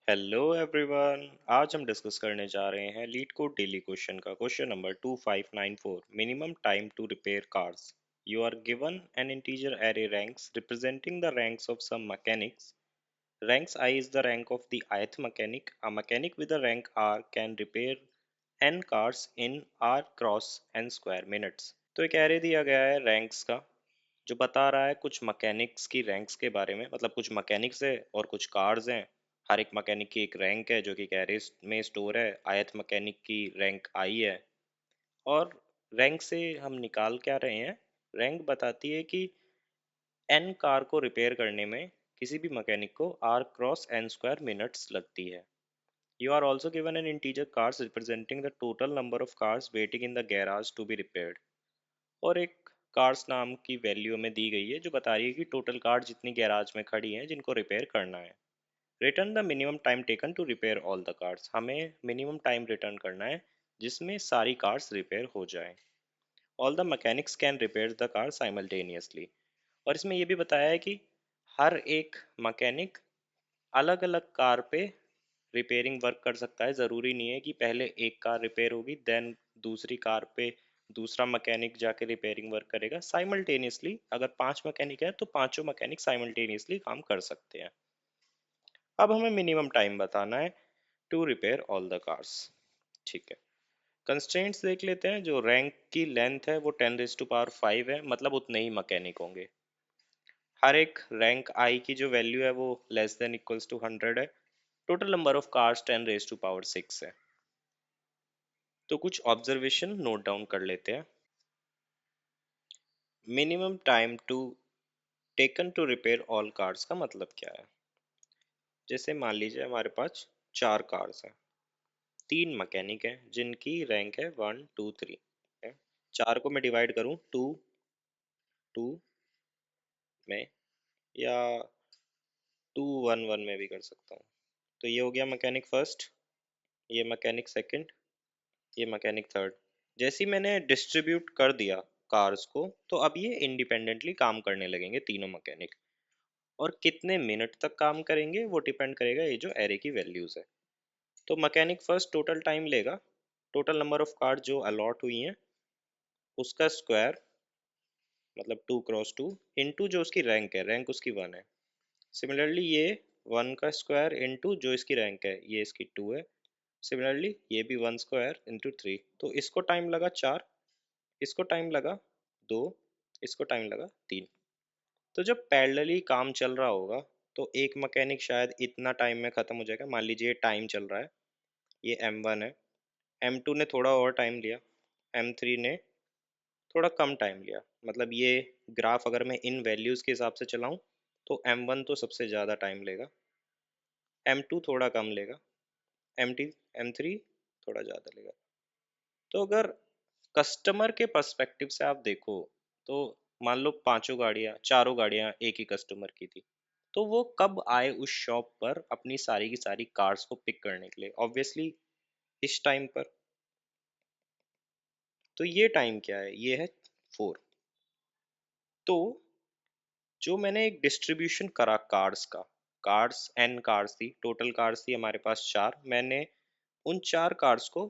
Hello everyone. आज हम discuss करने जा रहे हैं लीड कोड डेली क्वेश्चन का question number 2594। Minimum time to repair cars. You are given an integer array ranks representing the ranks of some mechanics. Ranks I is the rank of the ith mechanic. A mechanic with the rank R can repair n cars in R cross n square minutes. तो एक array दिया गया है ranks का जो बता रहा है कुछ मैकेनिक्स की रैंक्स के बारे में, मतलब कुछ मैकेनिक्स है और कुछ कार्स हैं। हर एक मैकेनिक की एक रैंक है जो कि एरे में स्टोर है। ith मैकेनिक की रैंक आई है। और रैंक से हम निकाल क्या रहे हैं? रैंक बताती है कि एन कार को रिपेयर करने में किसी भी मैकेनिक को r cross n square minutes लगती है। You are also given an integer cars representing the total number of cars waiting in the garage to be repaired. और एक कार्स नाम की वैल्यू हमें दी गई है जो बता रही है कि टोटल कार जितनी गैराज में खड़ी हैं जिनको रिपेयर करना है। Return the minimum time taken to repair all the cars. हमें मिनिमम टाइम रिटर्न करना है जिसमें सारी कार्स रिपेयर हो जाएं। All the mechanics can repair the car simultaneously. और इसमें यह भी बताया है कि हर एक मैकेनिक अलग अलग कार पे रिपेयरिंग वर्क कर सकता है। ज़रूरी नहीं है कि पहले एक कार रिपेयर होगी देन दूसरी कार पे दूसरा मैकेनिक जाके रिपेयरिंग वर्क करेगा। साइमल्टेनियसली अगर पांच मैकेनिक है तो पांचों मैकेनिक साइमल्टेनियसली काम कर सकते हैं। अब हमें मिनिमम टाइम बताना है to repair all the cars. ठीक है, कंस्ट्रेंट्स देख लेते हैं। जो रैंक की लेंथ है वो 10⁵ है, मतलब उतने ही मैकेनिक होंगे। हर एक रैंक आई की जो वैल्यू है वो लेस देन इक्वल्स टू 100 है। टोटल नंबर ऑफ कार्स 10⁻6 है। तो कुछ ऑब्जर्वेशन नोट डाउन कर लेते हैं। Minimum time to taken to repair all cars का मतलब क्या है? जैसे मान लीजिए हमारे पास चार कार्स हैं, तीन मैकेनिक हैं जिनकी रैंक है 1 2 3 है। चार को मैं डिवाइड करूं टू टू में या 2 1 1 में भी कर सकता हूं। तो ये हो गया मैकेनिक फर्स्ट, ये मैकेनिक सेकंड, ये मैकेनिक थर्ड। जैसे ही मैंने डिस्ट्रीब्यूट कर दिया कार्स को तो अब ये इंडिपेंडेंटली काम करने लगेंगे तीनों मैकेनिक। और कितने मिनट तक काम करेंगे वो डिपेंड करेगा ये जो एरे की वैल्यूज है। तो मैकेनिक फर्स्ट टोटल टाइम लेगा, टोटल नंबर ऑफ कार जो अलॉट हुई हैं उसका स्क्वायर, मतलब 2 × 2 इंटू जो उसकी रैंक है, रैंक उसकी 1 है। सिमिलरली ये 1 का स्क्वायर इंटू जो इसकी रैंक है, ये इसकी 2 है। सिमिलरली ये भी 1 स्क्वायर इंटू 3। तो इसको टाइम लगा 4, इसको टाइम लगा 2, इसको टाइम लगा 3। तो जब पैरेलली काम चल रहा होगा तो एक मैकेनिक शायद इतना टाइम में ख़त्म हो जाएगा। मान लीजिए टाइम चल रहा है, ये M1 है, M2 ने थोड़ा और टाइम लिया, M3 ने थोड़ा कम टाइम लिया। मतलब ये ग्राफ अगर मैं इन वैल्यूज़ के हिसाब से चलाऊं तो M1 तो सबसे ज़्यादा टाइम लेगा, M2 थोड़ा कम लेगा, M3 थोड़ा ज़्यादा लेगा। तो अगर कस्टमर के पर्सपेक्टिव से आप देखो तो मान लो पांचों गाड़ियां, चारों गाड़ियां एक ही कस्टमर की थी, तो वो कब आए उस शॉप पर अपनी सारी की सारी कार्स को पिक करने के लिए? ऑब्वियसली इस टाइम पर। तो ये टाइम क्या है? ये है 4। तो जो मैंने एक डिस्ट्रीब्यूशन करा कार्स का, कार्स एन कार्स थी, टोटल कार्स थी हमारे पास चार, मैंने उन चार कार्स को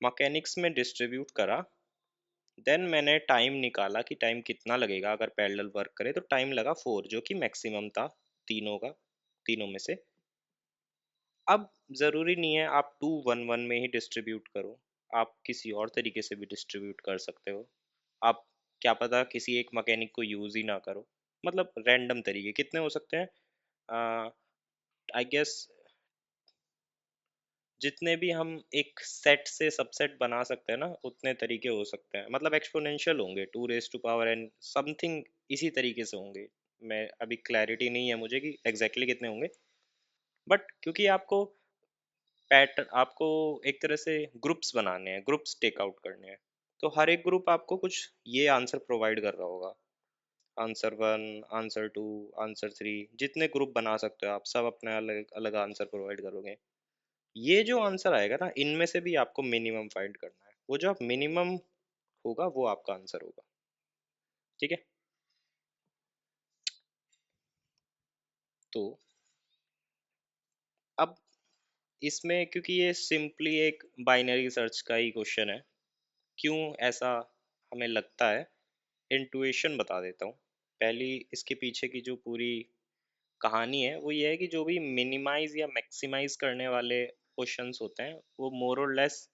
मैकेनिक्स में डिस्ट्रीब्यूट करा। देन मैंने टाइम निकाला कि टाइम कितना लगेगा अगर पैरेलल वर्क करे। तो टाइम लगा 4 जो कि मैक्सिमम था तीनों का, तीनों में से। अब ज़रूरी नहीं है आप 2 1 1 में ही डिस्ट्रीब्यूट करो, आप किसी और तरीके से भी डिस्ट्रीब्यूट कर सकते हो। आप क्या पता किसी एक मैकेनिक को यूज़ ही ना करो, मतलब रैंडम तरीके कितने हो सकते हैं? आई गेस जितने भी हम एक सेट से सबसेट बना सकते हैं ना उतने तरीके हो सकते हैं। मतलब एक्सपोनेंशियल होंगे, 2⁻n समथिंग इसी तरीके से होंगे। मैं अभी क्लैरिटी नहीं है मुझे कि एग्जैक्टली कितने होंगे, बट क्योंकि आपको पैटर्न, आपको एक तरह से ग्रुप्स बनाने हैं, ग्रुप्स टेकआउट करने हैं, तो हर एक ग्रुप आपको कुछ ये आंसर प्रोवाइड कर रहा होगा। आंसर 1, आंसर 2, आंसर 3, जितने ग्रुप बना सकते हो आप सब अपने अलग अलग आंसर प्रोवाइड करोगे। ये जो आंसर आएगा ना इनमें से भी आपको मिनिमम फाइंड करना है। वो जो आप मिनिमम होगा वो आपका आंसर होगा। ठीक है, तो अब इसमें क्योंकि ये सिंपली एक बाइनरी सर्च का ही क्वेश्चन है, क्यों ऐसा हमें लगता है, इंट्यूशन बता देता हूँ। पहली इसके पीछे की जो पूरी कहानी है वो ये है कि जो भी मिनिमाइज या मैक्सिमाइज करने वाले क्वेश्चंस होते हैं वो मोर और लेस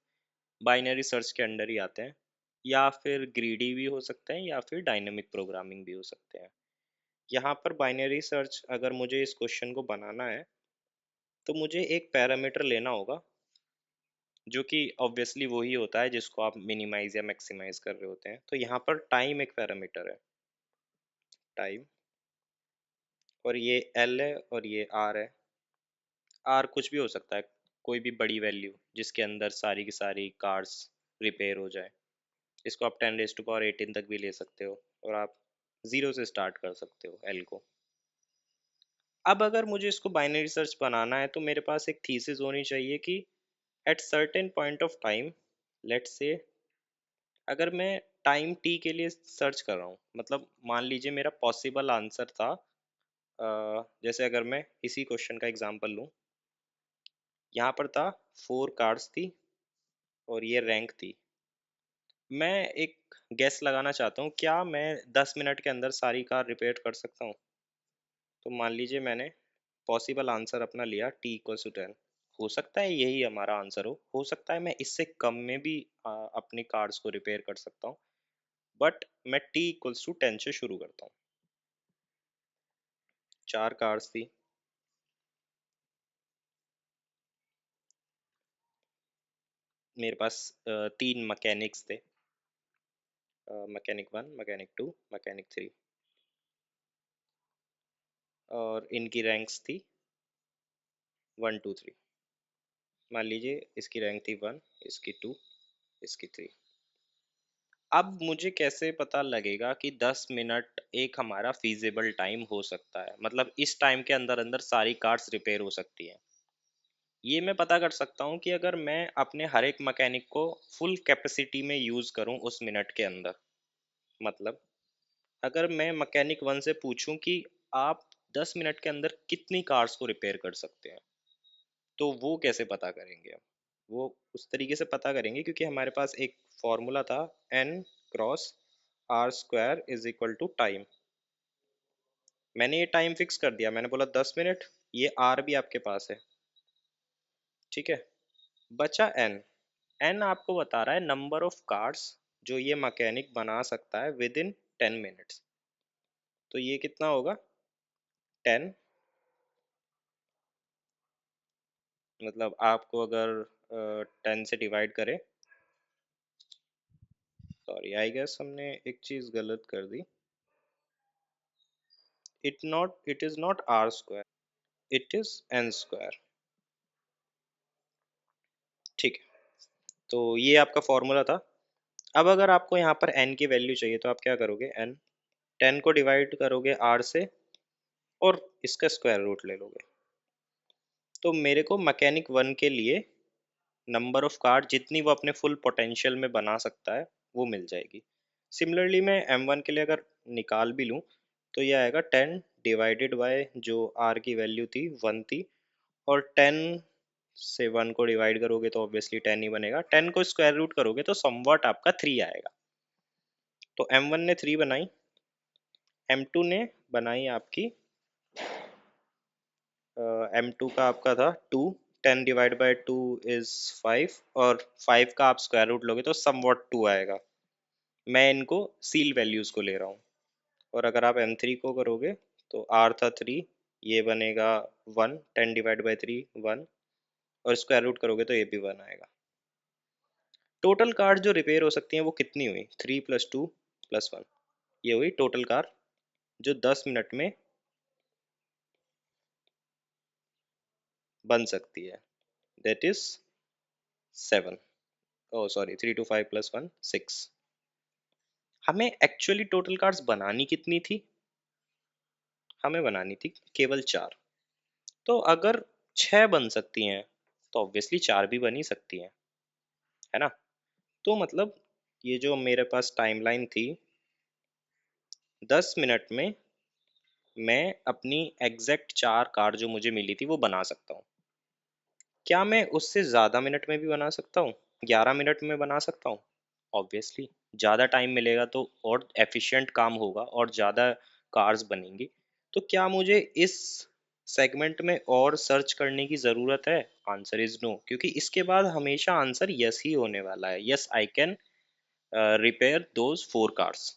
बाइनरी सर्च के अंडर ही आते हैं, या फिर ग्रीडी भी हो सकते हैं या फिर डायनेमिक प्रोग्रामिंग भी हो सकते हैं। यहाँ पर बाइनरी सर्च अगर मुझे इस क्वेश्चन को बनाना है तो मुझे एक पैरामीटर लेना होगा जो कि ऑब्वियसली वही होता है जिसको आप मिनिमाइज या मैक्सिमाइज कर रहे होते हैं। तो यहाँ पर टाइम एक पैरामीटर है, टाइम, और ये एल है और ये आर है। आर कुछ भी हो सकता है, कोई भी बड़ी वैल्यू जिसके अंदर सारी की सारी कार्स रिपेयर हो जाए। इसको आप 10⁻18 तक भी ले सकते हो, और आप जीरो से स्टार्ट कर सकते हो एल को। अब अगर मुझे इसको बाइनरी सर्च बनाना है तो मेरे पास एक थीसिस होनी चाहिए कि at certain point of time, let's say अगर मैं टाइम टी के लिए सर्च कर रहा हूँ, मतलब मान लीजिए मेरा पॉसिबल आंसर था, जैसे अगर मैं इसी क्वेश्चन का एग्जांपल लूँ, यहाँ पर था 4 कार्स थी और ये रैंक थी। मैं एक गेस लगाना चाहता हूँ, क्या मैं 10 मिनट के अंदर सारी कार रिपेयर कर सकता हूँ? तो मान लीजिए मैंने पॉसिबल आंसर अपना लिया t=10। हो सकता है यही हमारा आंसर हो सकता है मैं इससे कम में भी अपनी कार्स को रिपेयर कर सकता हूँ, बट मैं t=10 से शुरू करता हूँ। 4 कार्स थी, मेरे पास 3 मैकेनिक्स थे, मैकेनिक 1, मैकेनिक 2, मैकेनिक 3, और इनकी रैंक्स थी 1 2 3। मान लीजिए इसकी रैंक थी 1, इसकी 2, इसकी 3। अब मुझे कैसे पता लगेगा कि 10 मिनट एक हमारा फीजिबल टाइम हो सकता है, मतलब इस टाइम के अंदर अंदर सारी कार्स रिपेयर हो सकती हैं? ये मैं पता कर सकता हूँ कि अगर मैं अपने हर एक मैकेनिक को फुल कैपेसिटी में यूज़ करूँ उस मिनट के अंदर। मतलब अगर मैं मैकेनिक 1 से पूछूं कि आप 10 मिनट के अंदर कितनी कार्स को रिपेयर कर सकते हैं, तो वो कैसे पता करेंगे हम? वो उस तरीके से पता करेंगे क्योंकि हमारे पास एक फॉर्मूला था, n×r² = टाइम। मैंने ये टाइम फिक्स कर दिया, मैंने बोला 10 मिनट, ये आर भी आपके पास है, ठीक है। बचा एन। एन आपको बता रहा है नंबर ऑफ कार्स जो ये मैकेनिक बना सकता है विद इन 10 मिनट्स। तो ये कितना होगा? 10। मतलब आपको अगर 10 से डिवाइड करें, सॉरी आई गेस हमने एक चीज़ गलत कर दी। It is not r², it is n²। ठीक है, तो ये आपका फॉर्मूला था। अब अगर आपको यहाँ पर n की वैल्यू चाहिए तो आप क्या करोगे? n 10 को डिवाइड करोगे r से और इसका स्क्वायर रूट ले लोगे। तो मेरे को मैकेनिक 1 के लिए नंबर ऑफ कार्ड जितनी वो अपने फुल पोटेंशियल में बना सकता है वो मिल जाएगी। सिमिलरली मैं M1 के लिए अगर निकाल भी लूँ तो ये आएगा 10 डिवाइडेड बाय जो R की वैल्यू थी 1 थी, और 10 से 1 को डिवाइड करोगे तो ऑब्वियसली 10 ही बनेगा, 10 को स्क्वायर रूट करोगे तो समवट आपका 3 आएगा। तो M1 ने 3 बनाई, M2 ने बनाई आपकी M2 का आपका था 2, 10 डिवाइड बाय 2 इज 5, और 5 का आप स्क्वायर रूट लोगे तो समवट 2 आएगा। मैं इनको सील वैल्यूज को ले रहा हूँ। और अगर आप M3 को करोगे तो R था 3, ये बनेगा 1, 10 डिवाइड बाई 3 1, और स्क्वायर रूट करोगे तो ये भी 1 आएगा। टोटल कार जो रिपेयर हो सकती हैं वो कितनी हुई? 3 + 2 + 1, ये हुई टोटल कार जो 10 मिनट में बन सकती है, दैट इज 7। O sorry, 3 × 5 + 1 = 6। हमें एक्चुअली टोटल कार्स बनानी कितनी थी? हमें बनानी थी केवल 4। तो अगर 6 बन सकती हैं तो ऑब्वियसली 4 भी बन ही सकती हैं, है ना? तो मतलब ये जो मेरे पास टाइमलाइन थी, 10 मिनट में मैं अपनी एग्जैक्ट 4 कार जो मुझे मिली थी वो बना सकता हूँ। क्या मैं उससे ज़्यादा मिनट में भी बना सकता हूँ? 11 मिनट में बना सकता हूँ? ऑब्वियसली ज़्यादा टाइम मिलेगा तो और एफिशिएंट काम होगा और ज़्यादा कार्स बनेंगी। तो क्या मुझे इस सेगमेंट में और सर्च करने की ज़रूरत है? आंसर इज़ नो, क्योंकि इसके बाद हमेशा आंसर यस ही होने वाला है। Yes, I can repair those 4 cars.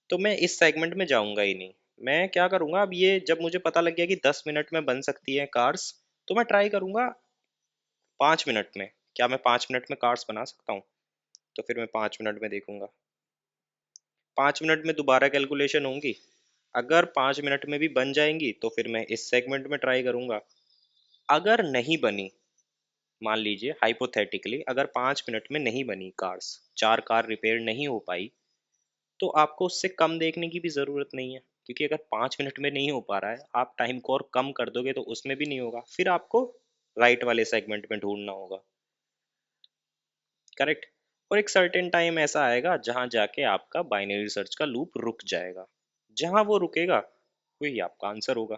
तो मैं इस सेगमेंट में जाऊँगा ही नहीं। मैं क्या करूँगा, अब ये जब मुझे पता लग गया कि 10 मिनट में बन सकती हैं कार्स, तो मैं ट्राई करूँगा 5 मिनट में। क्या मैं 5 मिनट में कार्स बना सकता हूँ? तो फिर मैं 5 मिनट में देखूँगा। 5 मिनट में दोबारा कैलकुलेशन होंगी। अगर 5 मिनट में भी बन जाएँगी, तो फिर मैं इस सेगमेंट में ट्राई करूँगा। अगर नहीं बनी, मान लीजिए हाइपोथेटिकली अगर 5 मिनट में नहीं बनी कार्स, 4 कार रिपेयर नहीं हो पाई, तो आपको उससे कम देखने की भी ज़रूरत नहीं है, क्योंकि अगर 5 मिनट में नहीं हो पा रहा है, आप टाइम को और कम कर दोगे तो उसमें भी नहीं होगा। फिर आपको राइट वाले सेगमेंट में ढूँढना होगा, करेक्ट? और एक सर्टेन टाइम ऐसा आएगा जहाँ जाके आपका बाइनरी सर्च का लूप रुक जाएगा। जहाँ वो रुकेगा, वही आपका आंसर होगा।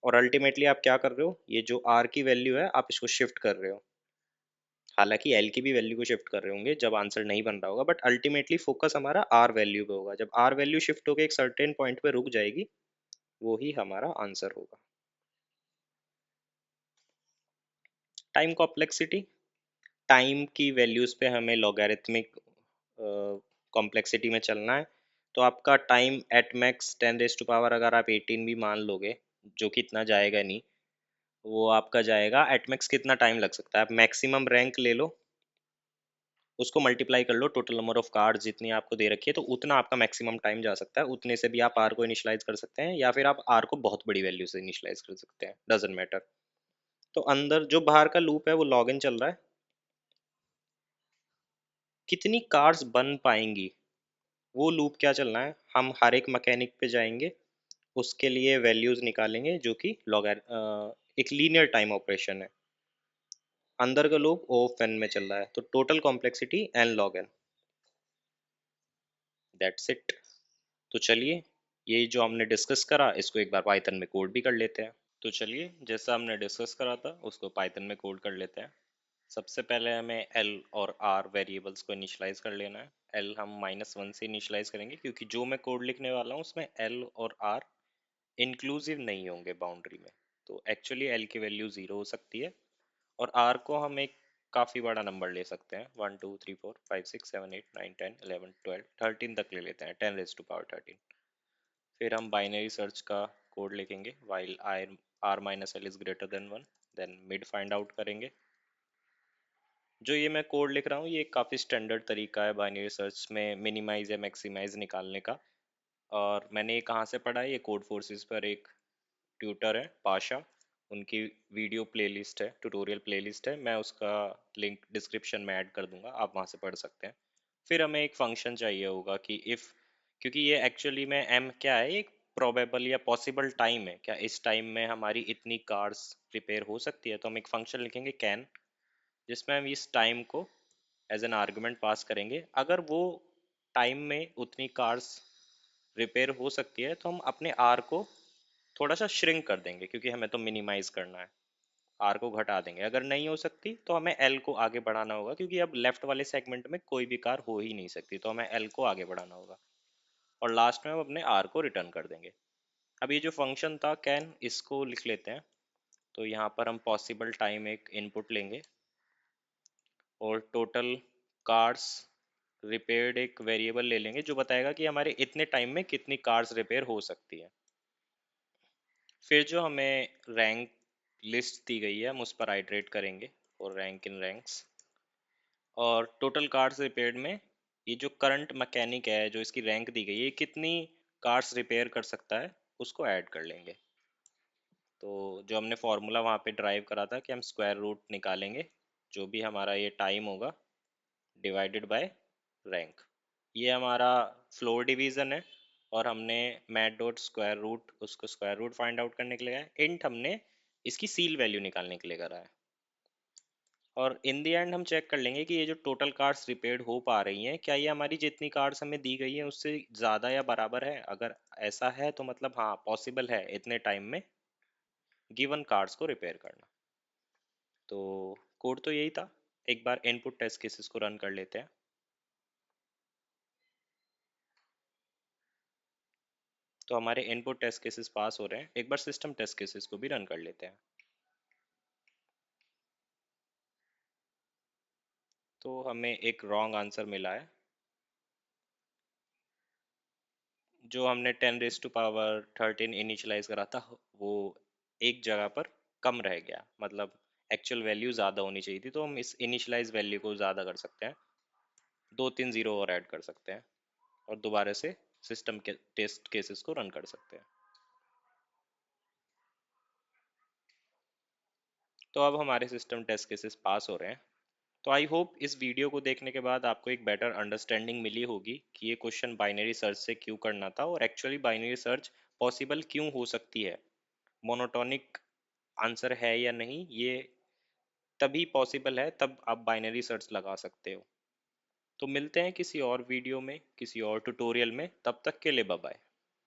और अल्टीमेटली आप क्या कर रहे हो? ये जो आर की वैल्यू है, आप इसको शिफ्ट कर रहे हो। हालांकि एल की भी वैल्यू को शिफ्ट कर रहे होंगे जब आंसर नहीं बन रहा होगा, बट अल्टीमेटली फोकस हमारा आर वैल्यू पे होगा। जब आर वैल्यू शिफ्ट होकर एक सर्टेन पॉइंट पे रुक जाएगी, वो ही हमारा आंसर होगा। टाइम कॉम्प्लेक्सिटी, टाइम की वैल्यूज पे हमें लॉगरिथमिक कॉम्प्लेक्सिटी में चलना है। तो आपका टाइम एट मैक्स 10 अगर आप 18 भी मान लोगे, जो कि इतना जाएगा नहीं, वो आपका जाएगा एट मैक्स कितना टाइम लग सकता है। आप मैक्सिमम रैंक ले लो, उसको मल्टीप्लाई कर लो टोटल नंबर ऑफ कार्ड जितनी आपको दे रखी है, तो उतना आपका मैक्सिमम टाइम जा सकता है। उतने से भी आप आर को इनिशियलाइज कर सकते हैं, या फिर आप आर को बहुत बड़ी वैल्यू से इनिशियलाइज कर सकते हैं, डजेंट मैटर। तो अंदर जो बाहर का लूप है वो लॉग इन चल रहा है। कितनी कार्स बन पाएंगी, वो लूप क्या चलना है, हम हर एक मैकेनिक पे जाएंगे, उसके लिए वैल्यूज निकालेंगे जो कि लॉग एक लीनियर टाइम ऑपरेशन है। अंदर का लूप ओ ऑफ एन में चल रहा है, तो total complexity n log n. That's it. तो चलिए, ये जो हमने डिस्कस करा इसको एक बार पाइथन में कोड भी कर लेते हैं। तो चलिए, जैसा हमने डिस्कस करा था उसको पाइथन में कोड कर लेते हैं। सबसे पहले हमें एल और आर वेरिएबल्स को इनिशियलाइज कर लेना है। एल हम -1 से इनिशियलाइज करेंगे, क्योंकि जो मैं कोड लिखने वाला हूँ उसमें एल और आर इंक्लूसिव नहीं होंगे बाउंड्री में। तो एक्चुअली एल की वैल्यू 0 हो सकती है, और आर को हम एक काफ़ी बड़ा नंबर ले सकते हैं। 1 2 3 4 5 6 7 8 9 10 11 12 13 तक ले लेते हैं, 10⁻13। फिर हम बाइनरी सर्च का कोड लिखेंगे, while i r minus l is greater than 1, then mid find out करेंगे। जो ये मैं कोड लिख रहा हूँ ये काफ़ी स्टैंडर्ड तरीका है बाइनरी सर्च में मिनिमाइज या मैक्सिमाइज निकालने का। और मैंने ये कहाँ से पढ़ा है, ये कोड फोर्सेस पर एक ट्यूटर है पाशा, उनकी वीडियो प्लेलिस्ट है, ट्यूटोरियल प्लेलिस्ट है, मैं उसका लिंक डिस्क्रिप्शन में ऐड कर दूंगा, आप वहाँ से पढ़ सकते हैं। फिर हमें एक फंक्शन चाहिए होगा कि इफ़, क्योंकि ये एक्चुअली में एम क्या है, एक प्रोबेबल या पॉसिबल टाइम है, क्या इस टाइम में हमारी इतनी कार्स रिपेयर हो सकती है। तो हम एक फंक्शन लिखेंगे कैन, जिसमें हम इस टाइम को एज एन आर्गुमेंट पास करेंगे। अगर वो टाइम में उतनी कार्स रिपेयर हो सकती है, तो हम अपने आर को थोड़ा सा श्रिंक कर देंगे, क्योंकि हमें तो मिनिमाइज करना है। आर को घटा देंगे। अगर नहीं हो सकती तो हमें एल को आगे बढ़ाना होगा, क्योंकि अब लेफ्ट वाले सेगमेंट में कोई भी कार हो ही नहीं सकती, तो हमें एल को आगे बढ़ाना होगा। और लास्ट में हम अपने आर को रिटर्न कर देंगे। अब ये जो फंक्शन था कैन, इसको लिख लेते हैं। तो यहाँ पर हम पॉसिबल टाइम एक इनपुट लेंगे, और टोटल कार्स रिपेयर्ड एक वेरिएबल ले लेंगे जो बताएगा कि हमारे इतने टाइम में कितनी कार्स रिपेयर हो सकती है। फिर जो हमें रैंक लिस्ट दी गई है हम उस पर आइटरेट करेंगे, और रैंक इन रैंक्स, और टोटल कार्स रिपेयर्ड में ये जो करंट मैकेनिक है जो इसकी रैंक दी गई है, ये कितनी कार्स रिपेयर कर सकता है, उसको ऐड कर लेंगे। तो जो हमने फॉर्मूला वहाँ पे ड्राइव करा था कि हम स्क्वायर रूट निकालेंगे जो भी हमारा ये टाइम होगा डिवाइडेड बाय रैंक। ये हमारा फ्लोर डिवीज़न है, और हमने मैट डॉट स्क्वायर रूट उसको स्क्वायर रूट फाइंड आउट करने के लिए है। इंट हमने इसकी सील वैल्यू निकालने के लिए करा है। और इन दी एंड हम चेक कर लेंगे कि ये जो टोटल कार्ड्स रिपेयर्ड हो पा रही हैं, क्या ये हमारी जितनी कार्ड्स हमें दी गई हैं उससे ज़्यादा या बराबर है। अगर ऐसा है तो मतलब हाँ पॉसिबल है इतने टाइम में गिवन कार्ड्स को रिपेयर करना। तो कोड तो यही था। एक बार इनपुट टेस्ट केसेस को रन कर लेते हैं। तो हमारे इनपुट टेस्ट केसेस पास हो रहे हैं। एक बार सिस्टम टेस्ट केसेस को भी रन कर लेते हैं। तो हमें एक रॉन्ग आंसर मिला है। जो हमने 10⁻13 इनिशियलाइज करा था वो एक जगह पर कम रह गया, मतलब एक्चुअल वैल्यू ज़्यादा होनी चाहिए थी, तो हम इस इनिशियलाइज वैल्यू को ज़्यादा कर सकते हैं। दो तीन ज़ीरो और ऐड कर सकते हैं और दोबारा से सिस्टम के टेस्ट केसेस को रन कर सकते हैं। तो अब हमारे सिस्टम टेस्ट केसेस पास हो रहे हैं। तो आई होप इस वीडियो को देखने के बाद आपको एक बेटर अंडरस्टैंडिंग मिली होगी कि ये क्वेश्चन बाइनरी सर्च से क्यों करना था और एक्चुअली बाइनरी सर्च पॉसिबल क्यों हो सकती है। मोनोटोनिक आंसर है या नहीं, ये तभी पॉसिबल है तब आप बाइनरी सर्च लगा सकते हो। तो मिलते हैं किसी और वीडियो में, किसी और ट्यूटोरियल में। तब तक के लिए बाय बाय।